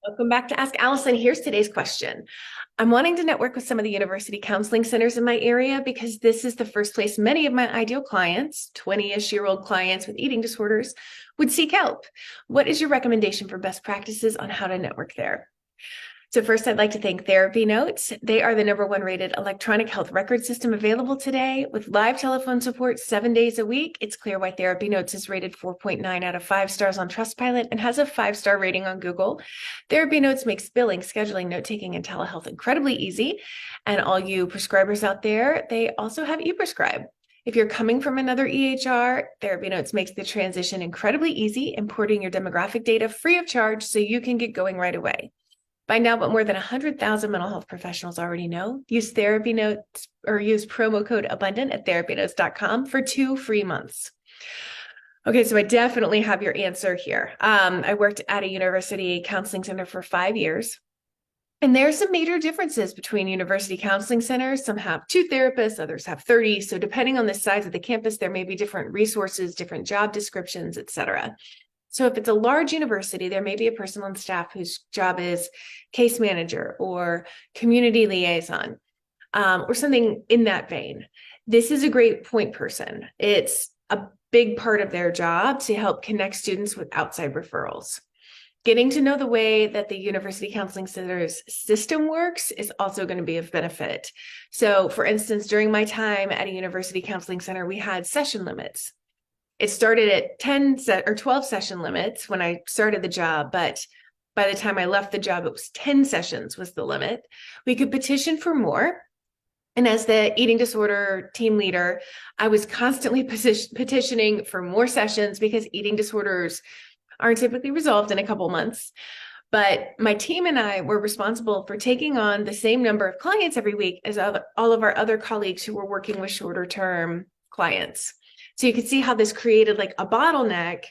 Welcome back to Ask Allison. Here's today's question. I'm wanting to network with some of the university counseling centers in my area because this is the first place many of my ideal clients, 20-ish-year-old clients with eating disorders, would seek help. What is your recommendation for best practices on how to network there? So first, I'd like to thank TherapyNotes. They are the #1 rated electronic health record system available today with live telephone support 7 days a week. It's clear why TherapyNotes is rated 4.9 out of 5 stars on Trustpilot and has a 5-star rating on Google. TherapyNotes makes billing, scheduling, note-taking, and telehealth incredibly easy. And all you prescribers out there, they also have ePrescribe. If you're coming from another EHR, TherapyNotes makes the transition incredibly easy, importing your demographic data free of charge so you can get going right away. Find out what more than 100,000 mental health professionals already know. Use TherapyNotes or use promo code ABUNDANT at therapynotes.com for 2 free months. Okay, so I definitely have your answer here. I worked at a university counseling center for 5 years. And there are some major differences between university counseling centers. Some have 2 therapists, others have 30. So depending on the size of the campus, there may be different resources, different job descriptions, et cetera. So if it's a large university, there may be a person on staff whose job is case manager or community liaison, or something in that vein. This is a great point person. It's a big part of their job to help connect students with outside referrals. Getting to know the way that the University Counseling Center's system works is also going to be of benefit. So for instance, during my time at a University Counseling Center, we had session limits. It started at 12 session limits when I started the job, but by the time I left the job, it was 10 sessions was the limit. We could petition for more. And as the eating disorder team leader, I was constantly petitioning for more sessions because eating disorders aren't typically resolved in a couple months. But my team and I were responsible for taking on the same number of clients every week as all of our other colleagues who were working with shorter term clients. So you could see how this created like a bottleneck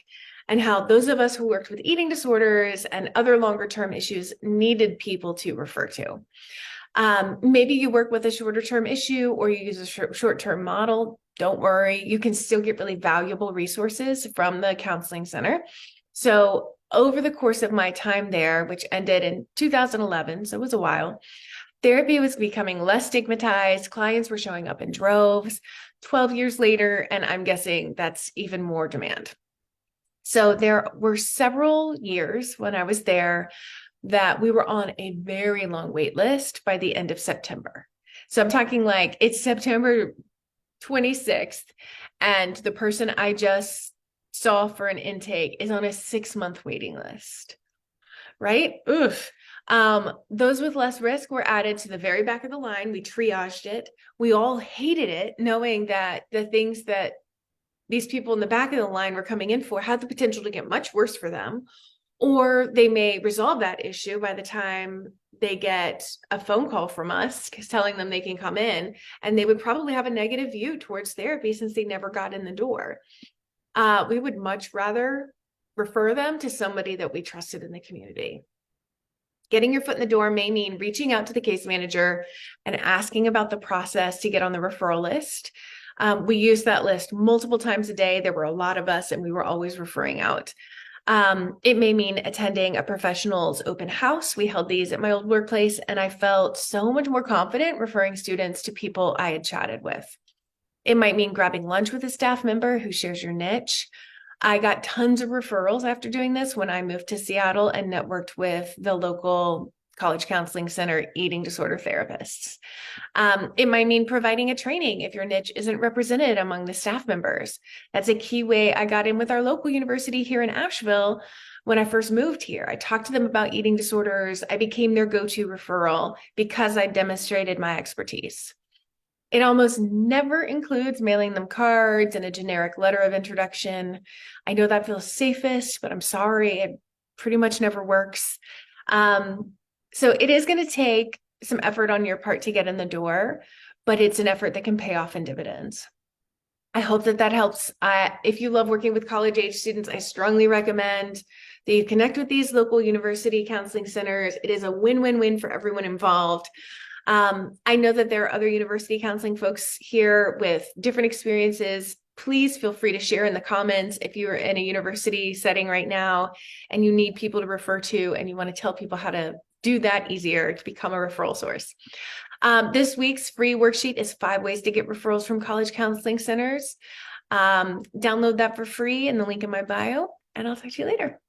and how those of us who worked with eating disorders and other longer term issues needed people to refer to. Maybe you work with a shorter term issue or you use a short term model. Don't worry, you can still get really valuable resources from the counseling center. So over the course of my time there, which ended in 2011, so it was a while, therapy was becoming less stigmatized. Clients were showing up in droves. 12 years later, and I'm guessing that's even more demand. So there were several years when I was there that we were on a very long wait list by the end of September. So I'm talking like it's September 26th, and the person I just saw for an intake is on a 6-month waiting list, right? Oof. Those with less risk were added to the very back of the line. We triaged it. We all hated it, knowing that the things that these people in the back of the line were coming in for had the potential to get much worse for them, or they may resolve that issue by the time they get a phone call from us telling them they can come in, and they would probably have a negative view towards therapy since they never got in the door. We would much rather refer them to somebody that we trusted in the community. Getting your foot in the door may mean reaching out to the case manager and asking about the process to get on the referral list. We used that list multiple times a day. There were a lot of us, and we were always referring out. It may mean attending a professional's open house. We held these at my old workplace, and I felt so much more confident referring students to people I had chatted with. It might mean grabbing lunch with a staff member who shares your niche. I got tons of referrals after doing this when I moved to Seattle and networked with the local college counseling center eating disorder therapists. It might mean providing a training if your niche isn't represented among the staff members. That's a key way I got in with our local university here in Asheville when I first moved here. I talked to them about eating disorders. I became their go-to referral because I demonstrated my expertise. It almost never includes mailing them cards and a generic letter of introduction. I know that feels safest, but I'm sorry, it pretty much never works. So it is going to take some effort on your part to get in the door, but it's an effort that can pay off in dividends. I hope that helps. If you love working with college-age students, I strongly recommend that you connect with these local university counseling centers. It is a win-win-win for everyone involved. I know that there are other university counseling folks here with different experiences. please feel free to share in the comments if you're in a university setting right now and you need people to refer to and you want to tell people how to do that easier to become a referral source. This week's free worksheet is 5 ways to get referrals from college counseling centers. Download that for free in the link in my bio, and I'll talk to you later.